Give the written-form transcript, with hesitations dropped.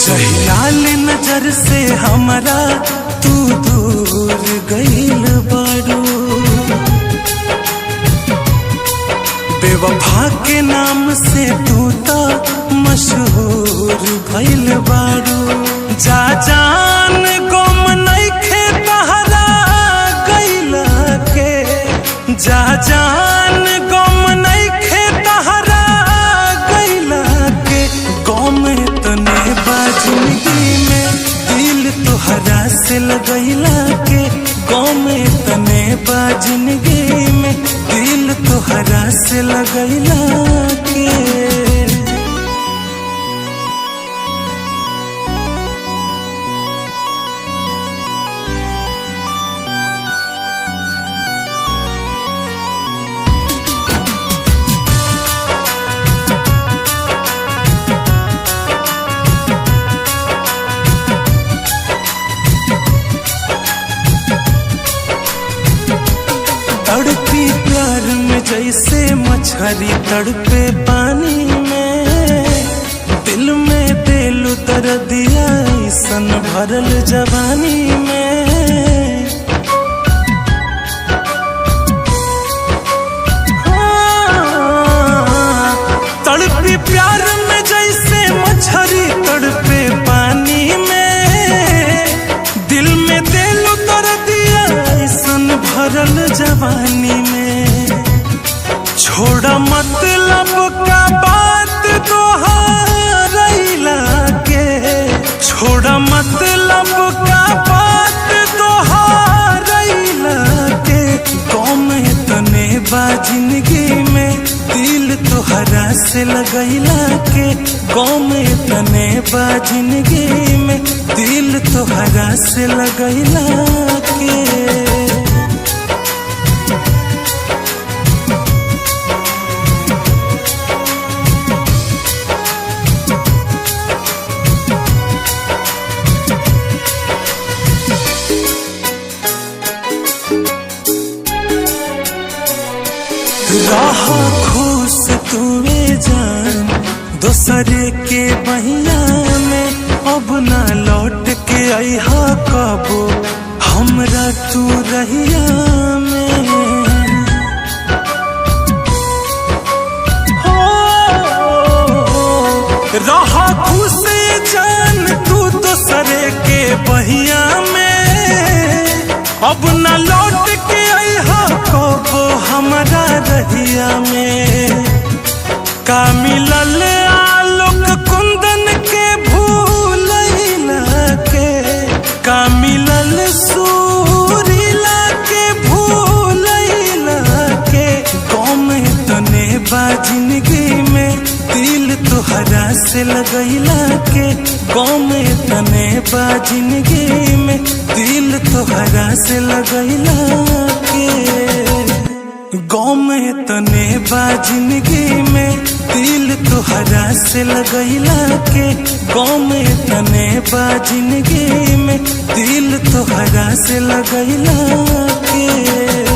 जहियाल नजर से हमारा तू दूर गईल बारू, बेवफा के नाम से तू तो मशहूर भइल बारू। जा जान गम नइखे तहरा गइला के, जा जान गम नइखे तहरा गइला के। गम तने बा जिंदगी में दिल तोहरा से लगैला के, गम तने बा जिंदगी में दिल तोहरा से लगैला के। तड़पी प्यार में जैसे मछली तड़पे पानी में, दिल में दिल दर्दिया सन भरल जवानी में। तड़पी प्यार में जैसे मछली तड़पे पानी में, दिल में दिल दर्दिया सन भरल जवानी में। छोड़ा मतलब का बात दोहराइला के, छोड़ा मतलब का बात दोहराइला के। गम तने बा जिंदगी में दिल तोहरा से लगैला के, गम तने बा जिंदगी में दिल तोहरा से लगैला के। रहा खुश तुए जान दोसरे के बहिया में, अब ना लौट के अइहा कबो हमरा तू रहिया में। रहा खुश जान तू दोसरे के बहिया में, अब ना लौट के अइहा कबो हमरा रहिया में। का मिलल आलोक कुंदन के भूलैला के, का मिलल सूरीला के भूलैला के। गम तने बा जिंदगी में दिल तोहरा से लगैला के, गम तने बा जिंदगी में दिल तोहरा से लगैला के। गम तने बा जिंदगी में दिल तोहरा से लगैला के, गम तने बा जिंदगी में दिल तोहरा से लगैला के।